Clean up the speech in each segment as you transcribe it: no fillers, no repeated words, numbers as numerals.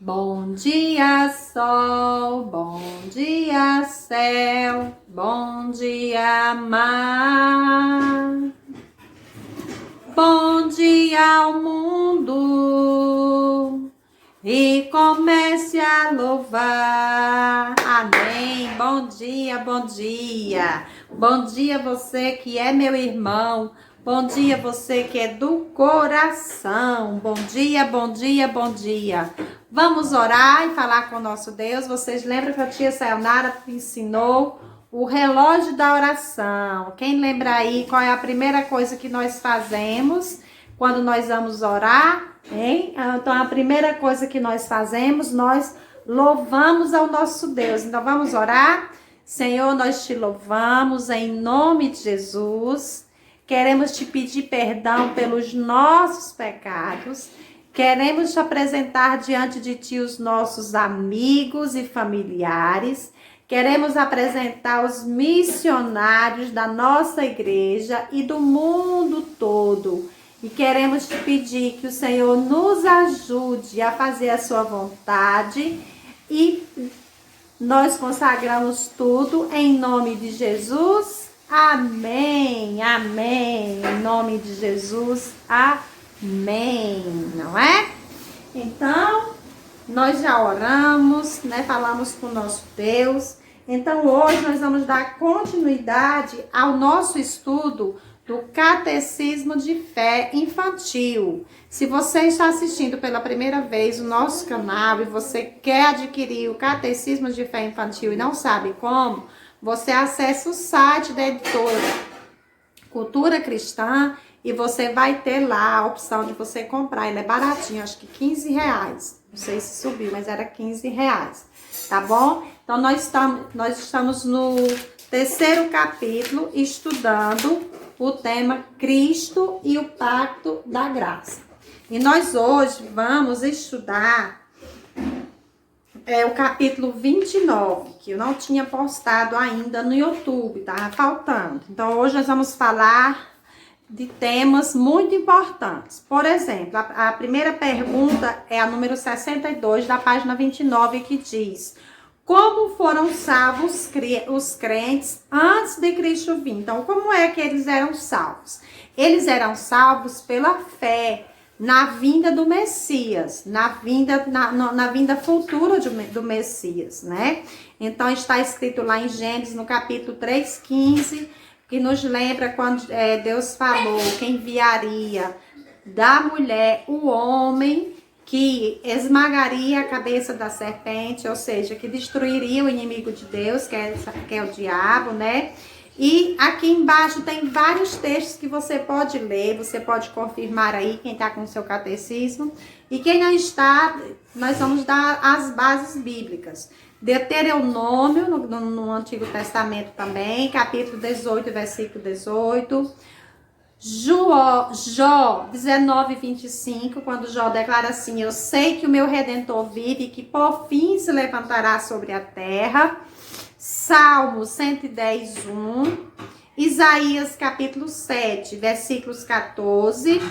Bom dia, sol, bom dia, céu, bom dia, mar. Bom dia ao mundo e comece a louvar. Amém. Bom dia, bom dia. Bom dia você que é meu irmão. Bom dia você que é do coração. Bom dia, bom dia, bom dia. Vamos orar e falar com o nosso Deus. Vocês lembram que a tia Sayonara ensinou o relógio da oração? Quem lembra aí qual é a primeira coisa que nós fazemos quando nós vamos orar? Hein? Então a primeira coisa que nós fazemos, nós louvamos ao nosso Deus. Então vamos orar? Senhor, nós te louvamos em nome de Jesus. Queremos te pedir perdão pelos nossos pecados. Queremos te apresentar diante de ti os nossos amigos e familiares. Queremos apresentar os missionários da nossa igreja e do mundo todo. E queremos te pedir que o Senhor nos ajude a fazer a sua vontade. E nós consagramos tudo em nome de Jesus. Amém, amém. Em nome de Jesus, amém. Não é? Então, nós já oramos, né? Falamos com o nosso Deus. Então, hoje nós vamos dar continuidade ao nosso estudo do Catecismo de Fé Infantil. Se você está assistindo pela primeira vez o nosso canal e você quer adquirir o Catecismo de Fé Infantil e não sabe como, você acessa o site da editora Cultura Cristã e você vai ter lá a opção de você comprar. Ele é baratinho, acho que R$15. Não sei se subiu, mas era R$15, tá bom? Então, nós estamos no terceiro capítulo, estudando o tema Cristo e o Pacto da Graça. E nós hoje vamos estudar o capítulo 29, que eu não tinha postado ainda no YouTube, tava faltando. Então, hoje nós vamos falar de temas muito importantes. Por exemplo, a primeira pergunta é a número 62 da página 29, que diz: como foram salvos os crentes antes de Cristo vir? Então, como é que eles eram salvos? Eles eram salvos pela fé na vinda do Messias, na vinda futura do Messias, né? Então, está escrito lá em Gênesis, no capítulo 3:15, que nos lembra quando Deus falou que enviaria da mulher o homem que esmagaria a cabeça da serpente, ou seja, que destruiria o inimigo de Deus, que é o diabo, né? E aqui embaixo tem vários textos que você pode ler, você pode confirmar aí, quem está com o seu catecismo. E quem não está, nós vamos dar as bases bíblicas. Deuteronômio, no Antigo Testamento também, capítulo 18, versículo 18. Jó 19:25, quando Jó declara assim: eu sei que o meu Redentor vive e que por fim se levantará sobre a terra. Salmo 110:1. Isaías capítulo 7, versículos 14.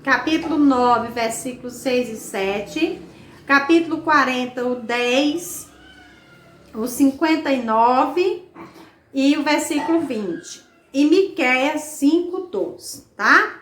Capítulo 9, versículos 6 e 7. Capítulo 40, o 10, o 59 e o versículo 20. E Miqueias 5:12, tá?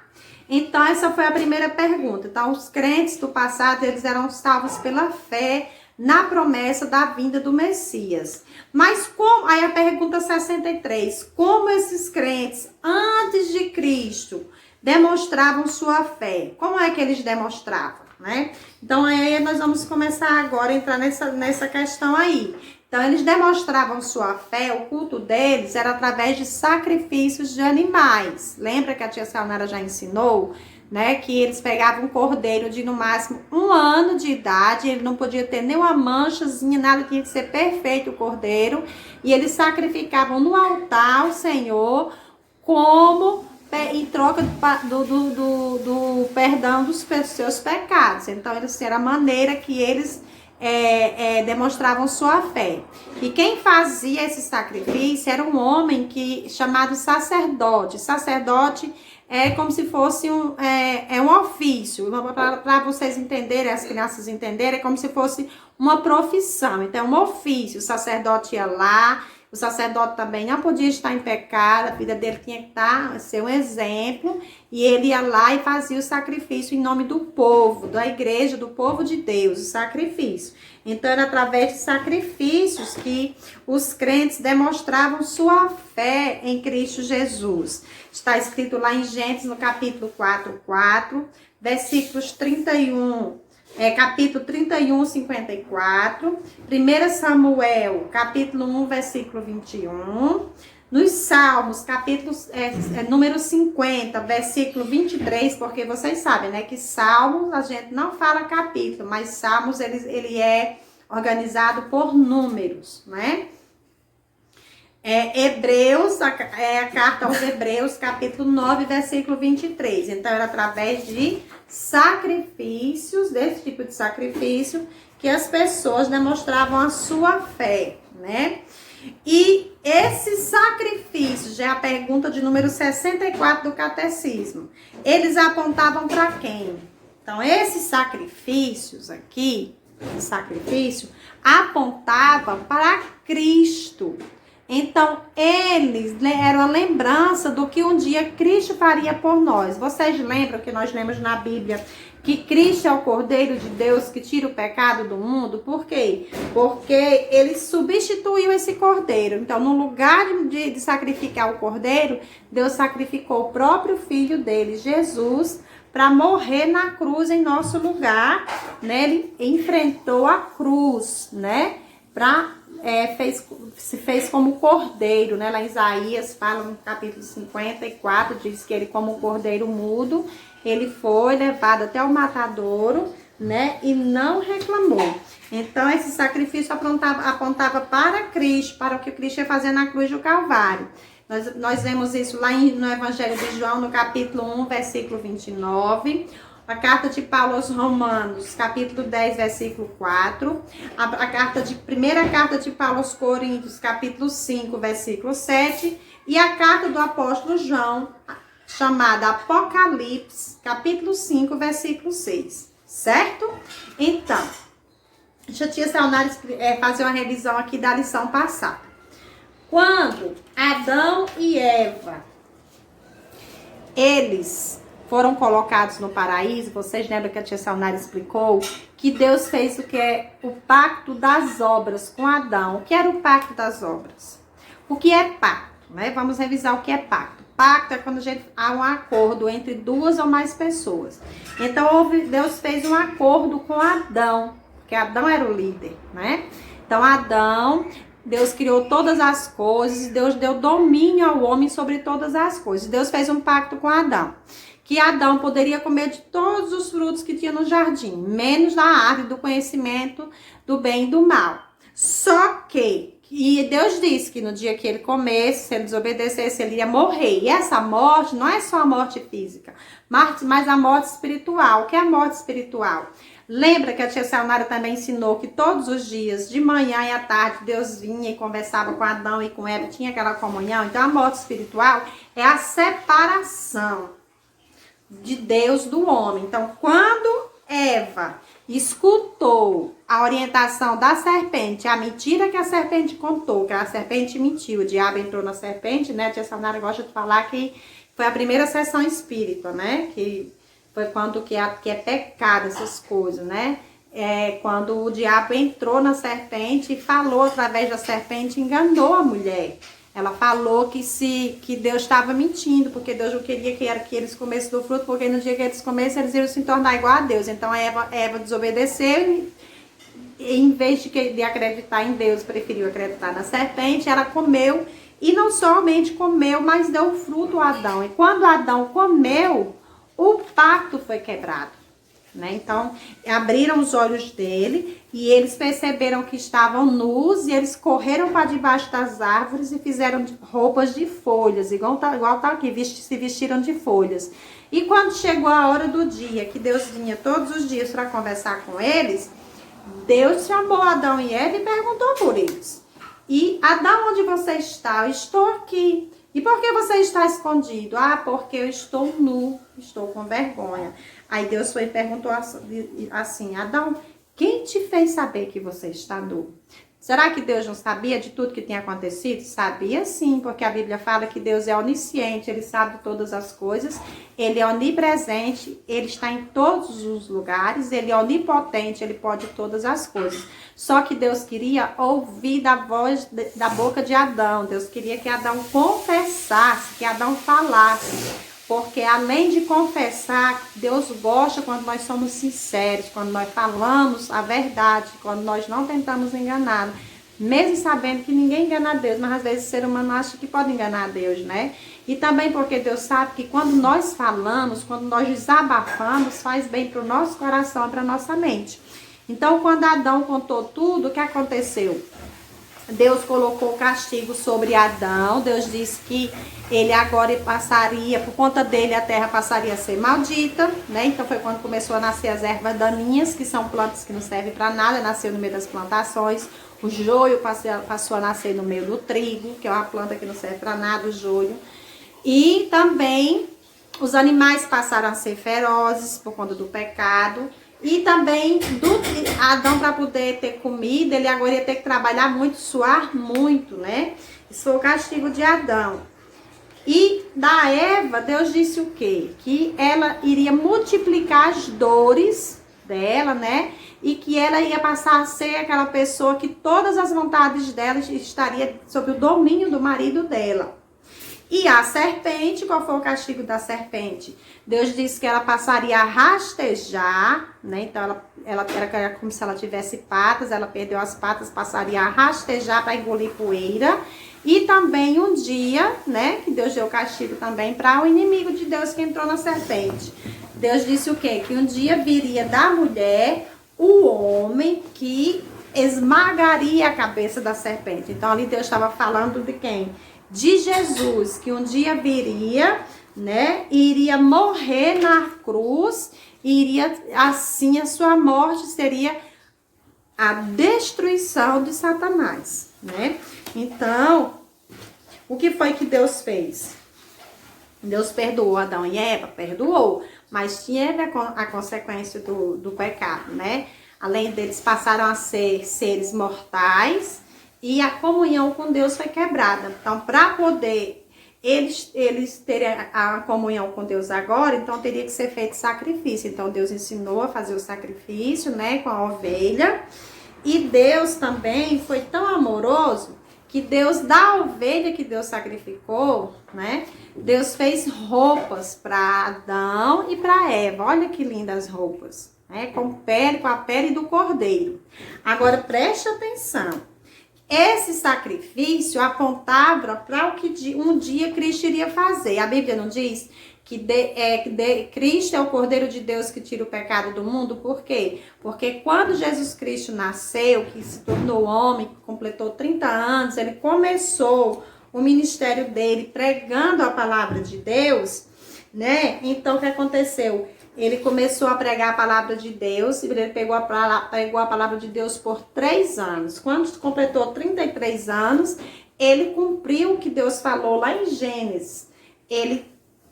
Então, essa foi a primeira pergunta. Então, os crentes do passado, eles eram salvos pela fé na promessa da vinda do Messias. Mas como, aí a pergunta 63, como esses crentes antes de Cristo demonstravam sua fé? Como é que eles demonstravam, né? Então, aí nós vamos começar agora a entrar nessa questão aí. Então, eles demonstravam sua fé, o culto deles era através de sacrifícios de animais. Lembra que a tia Sayonara já ensinou, né? Que eles pegavam um cordeiro de no máximo 1 ano de idade, ele não podia ter nenhuma manchazinha, nada, tinha que ser perfeito o cordeiro. E eles sacrificavam no altar ao Senhor como em troca do perdão dos seus pecados. Então, era a maneira que eles demonstravam sua fé. E quem fazia esse sacrifício era um homem chamado sacerdote. Sacerdote é como se fosse um ofício. Para vocês entenderem, as crianças entenderem, é como se fosse uma profissão. Então, um ofício. O sacerdote ia lá, o sacerdote também não podia estar em pecado, a vida dele tinha que ser um exemplo, e ele ia lá e fazia o sacrifício em nome do povo, da igreja, do povo de Deus, o sacrifício. Então, era através de sacrifícios que os crentes demonstravam sua fé em Cristo Jesus. Está escrito lá em Gênesis, no capítulo 4, versículos 31, capítulo 31, 54. 1 Samuel, capítulo 1, versículo 21. Nos Salmos, capítulo número 50, versículo 23, porque vocês sabem, né, que Salmos a gente não fala capítulo, mas Salmos ele é organizado por números, né? Hebreus, a carta aos Hebreus, capítulo 9, versículo 23. Então, era através de sacrifícios, desse tipo de sacrifício, que as pessoas demonstravam a sua fé, né? E esses sacrifícios, já é a pergunta de número 64 do Catecismo, eles apontavam para quem? Então, esses sacrifícios aqui, esse sacrifício, apontava para Cristo. Então, eles eram a lembrança do que um dia Cristo faria por nós. Vocês lembram que nós lemos na Bíblia que Cristo é o Cordeiro de Deus que tira o pecado do mundo? Por quê? Porque ele substituiu esse Cordeiro. Então, no lugar de sacrificar o Cordeiro, Deus sacrificou o próprio Filho dele, Jesus, para morrer na cruz em nosso lugar, né? Ele enfrentou a cruz, né? Se fez como cordeiro, né? Lá em Isaías fala no capítulo 54, diz que ele, como cordeiro mudo, ele foi levado até o matadouro, né? E não reclamou. Então, esse sacrifício apontava para Cristo, para o que Cristo ia fazer na cruz do Calvário. Nós vemos isso lá no Evangelho de João, no capítulo 1, versículo 29. A carta de Paulo aos Romanos, capítulo 10, versículo 4. Primeira carta de Paulo aos Coríntios, capítulo 5, versículo 7. E a carta do apóstolo João, chamada Apocalipse, capítulo 5, versículo 6. Certo? Então, deixa a tia Sayonara fazer uma revisão aqui da lição passada. Quando Adão e Eva, eles foram colocados no paraíso, vocês lembram que a tia Sayonara explicou que Deus fez o que é o pacto das obras com Adão. O que era o pacto das obras? O que é pacto, né? Vamos revisar o que é pacto. Pacto é quando há um acordo entre duas ou mais pessoas. Então, Deus fez um acordo com Adão, porque Adão era o líder, né? Então, Adão, Deus criou todas as coisas, Deus deu domínio ao homem sobre todas as coisas. Deus fez um pacto com Adão, que Adão poderia comer de todos os frutos que tinha no jardim, menos da árvore do conhecimento do bem e do mal. Só que Deus disse que no dia que ele comesse, se ele desobedecesse, ele ia morrer. E essa morte não é só a morte física, mas a morte espiritual. O que é a morte espiritual? Lembra que a tia Sayonara também ensinou que todos os dias, de manhã e à tarde, Deus vinha e conversava com Adão e com Eva, tinha aquela comunhão? Então, a morte espiritual é a separação de Deus do homem. Então, quando Eva escutou a orientação da serpente, a mentira que a serpente contou, que a serpente mentiu, o diabo entrou na serpente, né? A tia Sayonara gosta de falar que foi a primeira sessão espírita, né? Que foi quando que é pecado, essas coisas, né? Quando o diabo entrou na serpente e falou através da serpente, enganou a mulher. Ela falou que Deus estava mentindo, porque Deus não queria que eles comessem do fruto, porque no dia que eles comessem, eles iam se tornar igual a Deus. Então, a Eva desobedeceu e em vez de acreditar em Deus, preferiu acreditar na serpente. Ela comeu, e não somente comeu, mas deu fruto a Adão. E quando Adão comeu, o pacto foi quebrado, né? Então, abriram os olhos dele e eles perceberam que estavam nus, e eles correram para debaixo das árvores e fizeram roupas de folhas, igual tá aqui, se vestiram de folhas. E quando chegou a hora do dia, que Deus vinha todos os dias para conversar com eles, Deus chamou Adão e Eva e perguntou por eles. E Adão, onde você está? Eu estou aqui. E por que você está escondido? Ah, porque eu estou nu, estou com vergonha. Aí Deus foi e perguntou assim, Adão, quem te fez saber que você está nu? Será que Deus não sabia de tudo que tinha acontecido? Sabia sim, porque a Bíblia fala que Deus é onisciente, Ele sabe todas as coisas, Ele é onipresente, Ele está em todos os lugares, Ele é onipotente, Ele pode todas as coisas. Só que Deus queria ouvir da voz, da boca de Adão, Deus queria que Adão confessasse, que Adão falasse. Porque além de confessar, Deus gosta quando nós somos sinceros, quando nós falamos a verdade, quando nós não tentamos enganá-lo. Mesmo sabendo que ninguém engana a Deus, mas às vezes o ser humano acha que pode enganar a Deus, né? E também porque Deus sabe que quando nós falamos, quando nós desabafamos, faz bem para o nosso coração e para a nossa mente. Então, quando Adão contou tudo, o que aconteceu? Deus colocou o castigo sobre Adão. Deus disse que ele agora passaria, por conta dele a terra passaria a ser maldita, né? Então foi quando começou a nascer as ervas daninhas, que são plantas que não servem para nada, nasceu no meio das plantações. O joio passou a nascer no meio do trigo, que é uma planta que não serve para nada, o joio. E também os animais passaram a ser ferozes por conta do pecado. E também Adão, para poder ter comida, ele agora ia ter que trabalhar muito, suar muito, né? Isso foi o castigo de Adão. E da Eva, Deus disse o quê? Que ela iria multiplicar as dores dela, né? E que ela ia passar a ser aquela pessoa que todas as vontades dela estaria sob o domínio do marido dela. E a serpente, qual foi o castigo da serpente? Deus disse que ela passaria a rastejar, né? Então ela era como se ela tivesse patas, ela perdeu as patas, passaria a rastejar para engolir poeira. E também um dia, né, que Deus deu castigo também para o inimigo de Deus que entrou na serpente. Deus disse o quê? Que um dia viria da mulher o homem que esmagaria a cabeça da serpente. Então ali Deus estava falando de quem? De Jesus, que um dia viria, né, e iria morrer na cruz, iria, assim, a sua morte seria a destruição de Satanás, né? Então, o que foi que Deus fez? Deus perdoou Adão e Eva? Perdoou, mas tinha a consequência do pecado, né? Além deles, passaram a ser seres mortais, e a comunhão com Deus foi quebrada. Então, para poder eles terem a comunhão com Deus agora, então teria que ser feito sacrifício. Então, Deus ensinou a fazer o sacrifício, né, com a ovelha. E Deus também foi tão amoroso que Deus, da ovelha que Deus sacrificou, né, Deus fez roupas para Adão e para Eva. Olha que lindas roupas, né, com a pele do cordeiro. Agora, preste atenção. Esse sacrifício apontava para o que um dia Cristo iria fazer. A Bíblia não diz que Cristo é o Cordeiro de Deus que tira o pecado do mundo? Por quê? Porque quando Jesus Cristo nasceu, que se tornou homem, que completou 30 anos, ele começou o ministério dele pregando a palavra de Deus, né? Então, o que aconteceu? Ele começou a pregar a palavra de Deus, e ele pregou a palavra de Deus por 3 anos. Quando completou 33 anos, ele cumpriu o que Deus falou lá em Gênesis. Ele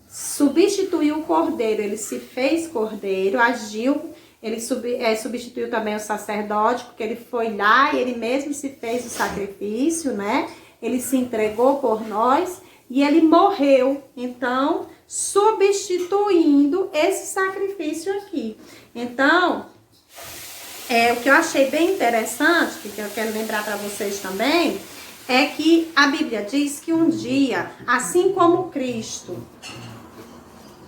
substituiu o cordeiro, ele se fez cordeiro, agiu, ele substituiu também o sacerdote, porque ele foi lá e ele mesmo se fez o sacrifício, né? Ele se entregou por nós e ele morreu. Então, substituindo esse sacrifício aqui. Então, o que eu achei bem interessante, que eu quero lembrar para vocês também, é que a Bíblia diz que um dia, assim como Cristo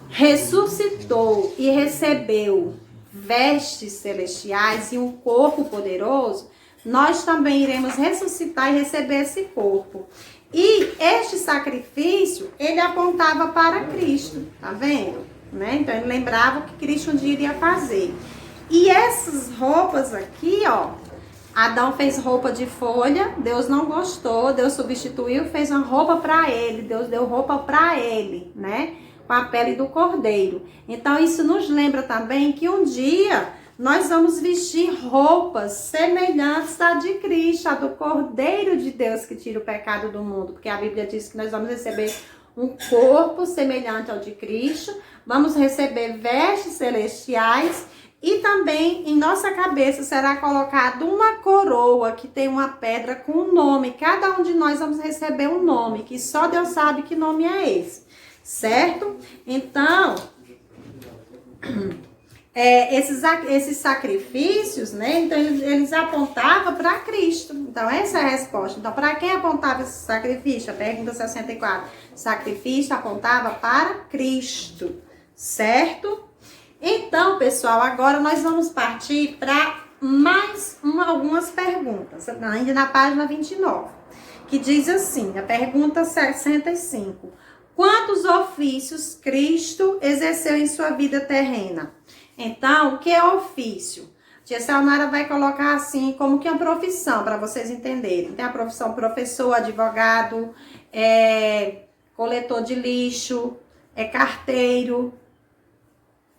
ressuscitou e recebeu vestes celestiais e um corpo poderoso, nós também iremos ressuscitar e receber esse corpo. E este sacrifício, ele apontava para Cristo, tá vendo? Né? Então, ele lembrava o que Cristo um dia iria fazer. E essas roupas aqui, ó, Adão fez roupa de folha, Deus não gostou, Deus substituiu, fez uma roupa para ele, Deus deu roupa para ele, né? Com a pele do cordeiro. Então, isso nos lembra também que um dia nós vamos vestir roupas semelhantes à de Cristo, a do Cordeiro de Deus que tira o pecado do mundo, porque a Bíblia diz que nós vamos receber um corpo semelhante ao de Cristo, vamos receber vestes celestiais e também em nossa cabeça será colocada uma coroa que tem uma pedra com um nome. Cada um de nós vamos receber um nome, que só Deus sabe que nome é esse, certo? Então, esses sacrifícios, né? Então, eles apontavam para Cristo. Então, essa é a resposta. Então, para quem apontava esse sacrifício? A pergunta 64. Sacrifício apontava para Cristo, certo? Então, pessoal, agora nós vamos partir para algumas perguntas, ainda na página 29, que diz assim, a pergunta 65. Quantos ofícios Cristo exerceu em sua vida terrena? Então, o que é ofício? Tia Sayonara vai colocar assim, como que é uma profissão, para vocês entenderem. Tem a profissão professor, advogado, coletor de lixo, carteiro,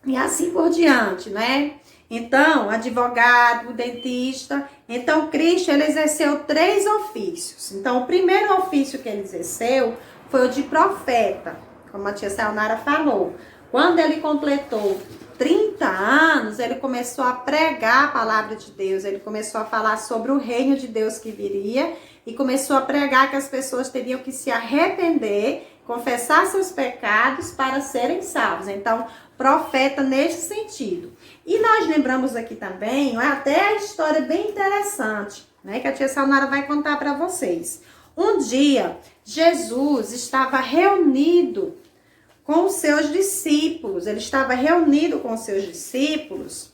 e assim por diante, né? Então, advogado, dentista. Então, Cristo, ele exerceu 3 ofícios. Então, o primeiro ofício que ele exerceu foi o de profeta, como a tia Sayonara falou. Quando ele completou 30 anos, ele começou a pregar a palavra de Deus, ele começou a falar sobre o reino de Deus que viria e começou a pregar que as pessoas teriam que se arrepender, confessar seus pecados para serem salvos. Então, profeta neste sentido. E nós lembramos aqui também, até a história bem interessante, né, que a tia Sayonara vai contar para vocês. Um dia, Jesus estava reunido com os seus discípulos. Ele estava reunido com os seus discípulos,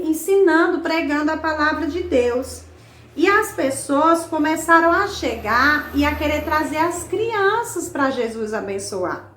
ensinando, pregando a palavra de Deus. E as pessoas começaram a chegar e a querer trazer as crianças para Jesus abençoar.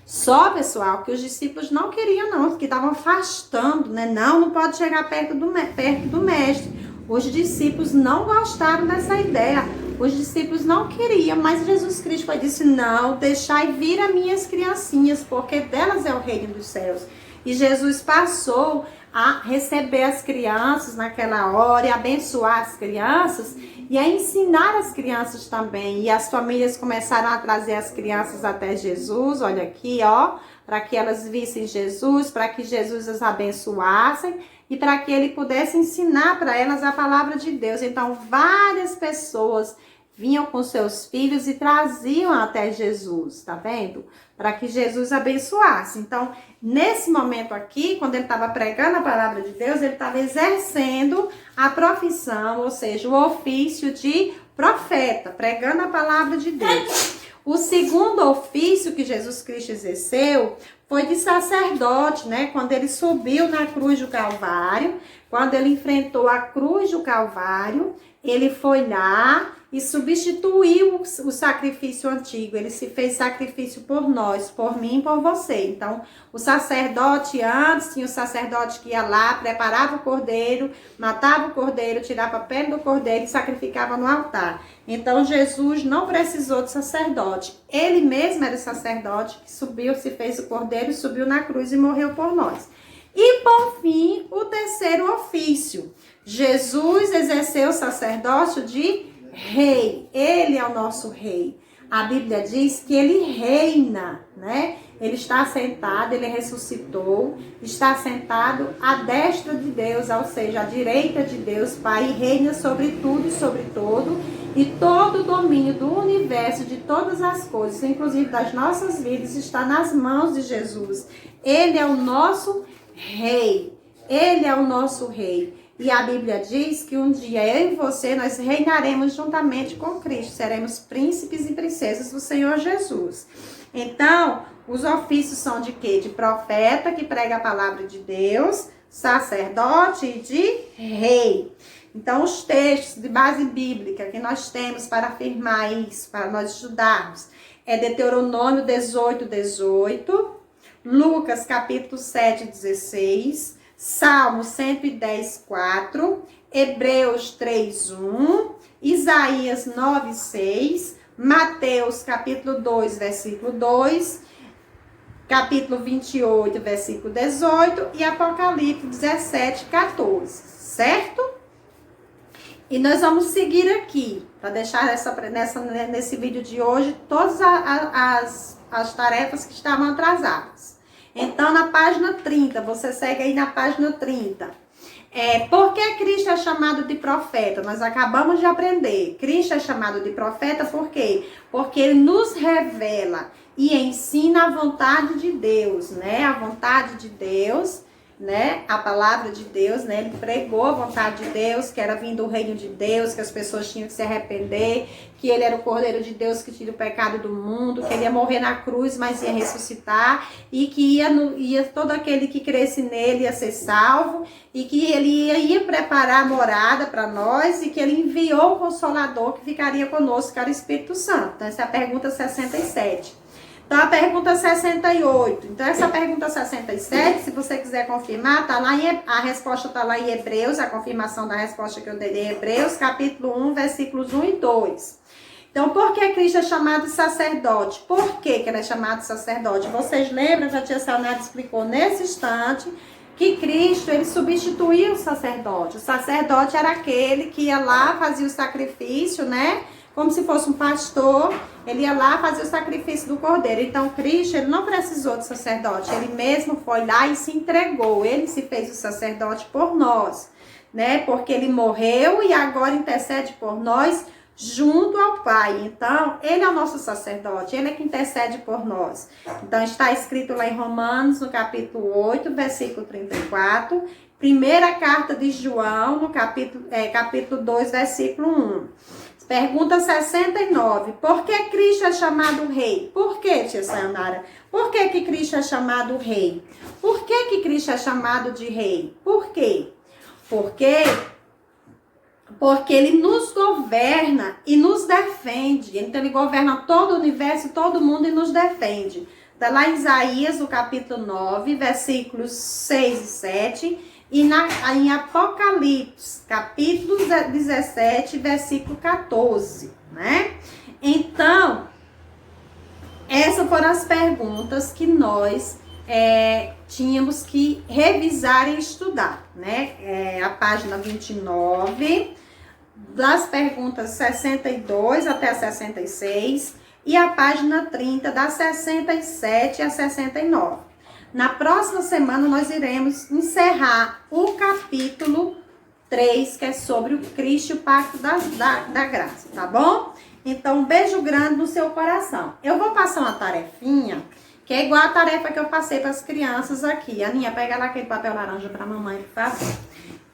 Só, pessoal, que os discípulos não queriam não, que estavam afastando, né? Não pode chegar perto do mestre. Os discípulos não gostaram dessa ideia. Os discípulos não queriam, mas Jesus Cristo disse, não, deixai vir as minhas criancinhas, porque delas é o reino dos céus. E Jesus passou a receber as crianças naquela hora, e abençoar as crianças, e a ensinar as crianças também. E as famílias começaram a trazer as crianças até Jesus, olha aqui, ó, para que elas vissem Jesus, para que Jesus as abençoasse, e para que ele pudesse ensinar para elas a palavra de Deus. Então, várias pessoas vinham com seus filhos e traziam até Jesus, tá vendo? Para que Jesus abençoasse. Então, nesse momento aqui, quando ele estava pregando a palavra de Deus, ele estava exercendo a profissão, ou seja, o ofício de profeta, pregando a palavra de Deus. O segundo ofício que Jesus Cristo exerceu foi de sacerdote, né? Quando ele subiu na cruz do Calvário, quando ele enfrentou a cruz do Calvário, ele foi lá e substituiu o sacrifício antigo. Ele se fez sacrifício por nós, por mim e por você. Então, o sacerdote antes, tinha o sacerdote que ia lá, preparava o cordeiro, matava o cordeiro, tirava a pele do cordeiro e sacrificava no altar. Então, Jesus não precisou de sacerdote. Ele mesmo era o sacerdote que subiu, se fez o cordeiro, subiu na cruz e morreu por nós. E, por fim, o terceiro ofício. Jesus exerceu o sacerdócio de rei. Ele é o nosso rei. A Bíblia diz que ele reina, né? Ele está sentado, ele ressuscitou, está sentado à destra de Deus, ou seja, à direita de Deus, Pai, e reina sobre tudo e sobre todo, e todo o domínio do universo, de todas as coisas, inclusive das nossas vidas, está nas mãos de Jesus. Ele é o nosso rei. Ele é o nosso rei. E a Bíblia diz que um dia eu e você, nós reinaremos juntamente com Cristo. Seremos príncipes e princesas do Senhor Jesus. Então, os ofícios são de quê? De profeta, que prega a palavra de Deus, sacerdote e de rei. Então, os textos de base bíblica que nós temos para afirmar isso, para nós estudarmos, é Deuteronômio 18:18, Lucas capítulo 7:16, Salmo 110:4, Hebreus 3:1, Isaías 9:6, Mateus capítulo 2, versículo 2, capítulo 28, versículo 18 e Apocalipse 17, 14, certo? E nós vamos seguir aqui, para deixar nesse vídeo de hoje, todas as tarefas que estavam atrasadas. Então, na página 30, você segue aí na página 30. Por que Cristo é chamado de profeta? Nós acabamos de aprender. Cristo é chamado de profeta por quê? Porque ele nos revela e ensina a vontade de Deus, né? A vontade de Deus, né? A palavra de Deus, né? Ele pregou a vontade de Deus, que era vindo do reino de Deus, que as pessoas tinham que se arrepender, que ele era o Cordeiro de Deus que tira o pecado do mundo, que ele ia morrer na cruz, mas ia ressuscitar, e que ia todo aquele que cresce nele ia ser salvo, e que ele ia preparar a morada para nós, e que ele enviou o Consolador que ficaria conosco, que era o Espírito Santo. Então, essa é a pergunta 67. Então, a pergunta 68. Então, essa pergunta 67, se você quiser confirmar, a resposta está lá em Hebreus, a confirmação da resposta que eu dei em Hebreus, capítulo 1, versículos 1 e 2. Então, por que Cristo é chamado de sacerdote? Por que ele é chamado de sacerdote? Vocês lembram que a tia Sayonara explicou nesse instante que Cristo, ele substituía o sacerdote. O sacerdote era aquele que ia lá, fazia o sacrifício, né? Como se fosse um pastor, ele ia lá fazer o sacrifício do cordeiro. Então, Cristo, ele não precisou de sacerdote, ele mesmo foi lá e se entregou. Ele se fez o sacerdote por nós, né? Porque ele morreu e agora intercede por nós junto ao Pai. Então, ele é o nosso sacerdote, ele é que intercede por nós. Então, está escrito lá em Romanos, no capítulo 8, versículo 34, primeira carta de João, no capítulo 2, versículo 1. Pergunta 69. Por que Cristo é chamado rei? Por que, tia Sayonara? Por que Cristo é chamado rei? Por que Cristo é chamado de rei? Por quê? Porque ele nos governa e nos defende. Então, ele governa todo o universo, todo mundo e nos defende. Está lá em Isaías, no capítulo 9, versículos 6 e 7. E em Apocalipse, capítulo 17, versículo 14, né? Então, essas foram as perguntas que nós tínhamos que revisar e estudar, né? A página 29, das perguntas 62 até a 66, e a página 30, das 67 a 69. Na próxima semana, nós iremos encerrar o capítulo 3, que é sobre o Cristo e o Pacto da Graça, tá bom? Então, um beijo grande no seu coração. Eu vou passar uma tarefinha, que é igual a tarefa que eu passei para as crianças aqui. Aninha, pega lá aquele papel laranja para a mamãe, por favor.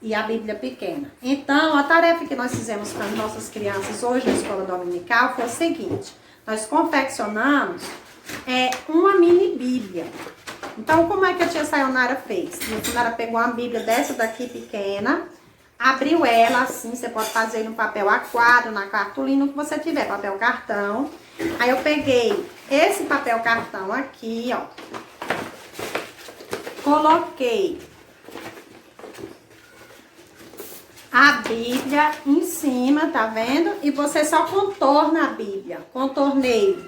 E a Bíblia pequena. Então, a tarefa que nós fizemos para as nossas crianças hoje na escola dominical foi o seguinte. Nós confeccionamos uma mini Bíblia. Então, como é que a tia Sayonara fez? A tia Sayonara pegou uma Bíblia dessa daqui pequena, abriu ela assim, você pode fazer no papel A4, na cartolina, o que você tiver, papel cartão. Aí eu peguei esse papel cartão aqui, ó, coloquei a Bíblia em cima, tá vendo? E você só contorna a Bíblia. Contornei.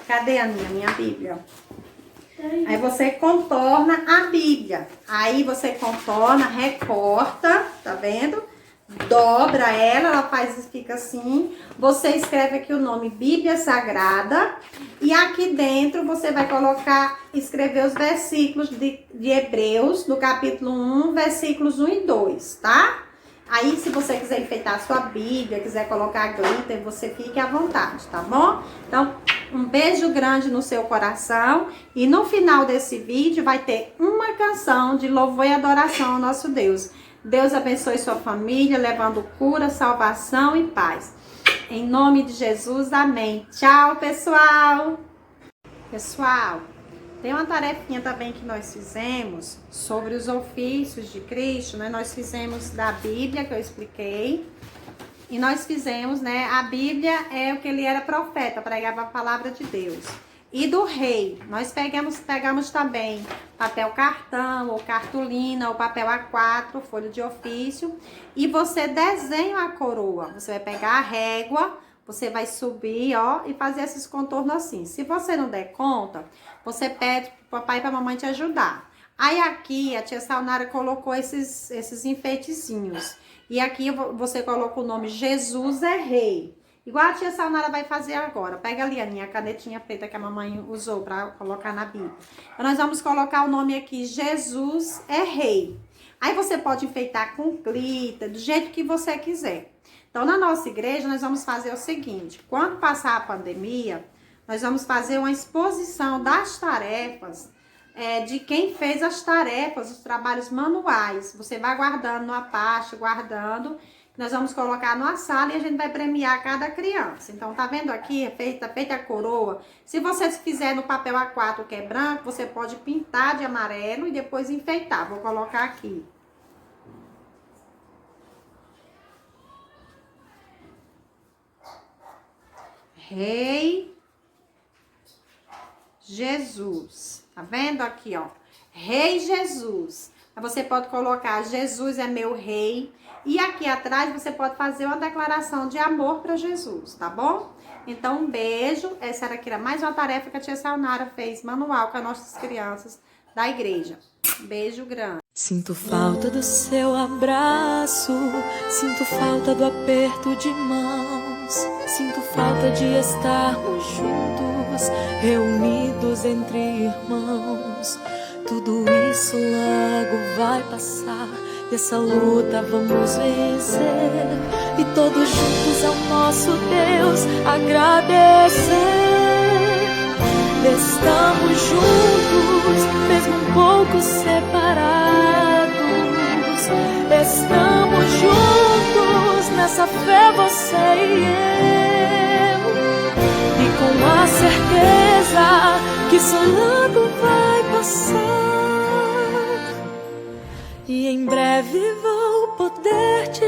Cadê a minha Bíblia? Aí você contorna a Bíblia. Aí você contorna, recorta, tá vendo? Dobra ela fica assim. Você escreve aqui o nome Bíblia Sagrada. E aqui dentro você vai escrever os versículos de Hebreus, no capítulo 1, versículos 1 e 2, tá? Aí, se você quiser enfeitar a sua Bíblia, quiser colocar glitter, você fique à vontade, tá bom? Então, um beijo grande no seu coração. E no final desse vídeo vai ter uma canção de louvor e adoração ao nosso Deus. Deus abençoe sua família, levando cura, salvação e paz. Em nome de Jesus, amém. Tchau, pessoal! Pessoal, tem uma tarefinha também que nós fizemos sobre os ofícios de Cristo, né? Nós fizemos da Bíblia, que eu expliquei. E nós fizemos, né? A Bíblia é o que ele era profeta, pregava a palavra de Deus. E do rei, nós pegamos também papel cartão, ou cartolina, ou papel A4, folha de ofício. E você desenha a coroa. Você vai pegar a régua, Você vai subir, ó, e fazer esses contornos assim. Se você não der conta, você pede pro papai e pra mamãe te ajudar. Aí aqui a tia Saunara colocou esses enfeitezinhos. E aqui você coloca o nome Jesus é Rei. Igual a tia Saunara vai fazer agora. Pega ali a minha canetinha preta que a mamãe usou para colocar na Bíblia. Então, nós vamos colocar o nome aqui, Jesus é Rei. Aí você pode enfeitar com glitter, do jeito que você quiser. Então, na nossa igreja, nós vamos fazer o seguinte. Quando passar a pandemia, nós vamos fazer uma exposição das tarefas, de quem fez as tarefas, os trabalhos manuais. Você vai guardando numa pasta, guardando. Nós vamos colocar numa sala e a gente vai premiar cada criança. Então, tá vendo aqui? Feita a coroa. Se você fizer no papel A4, que é branco, você pode pintar de amarelo e depois enfeitar. Vou colocar aqui. Rei Jesus. Tá vendo aqui, ó? Rei Jesus. Você pode colocar Jesus é meu rei. E aqui atrás você pode fazer uma declaração de amor para Jesus, tá bom? Então, um beijo. Essa era aqui mais uma tarefa que a tia Saunara fez, manual com as nossas crianças da igreja. Beijo grande. Sinto falta do seu abraço, sinto falta do aperto de mãos, sinto falta de estarmos juntos, reunidos entre irmãos. Tudo isso logo vai passar e essa luta vamos vencer. E todos juntos ao nosso Deus agradecer. Estamos juntos, mesmo um pouco separados. Estamos juntos nessa fé, você e eu. E com a certeza que isso logo vai passar. E em breve vou poder te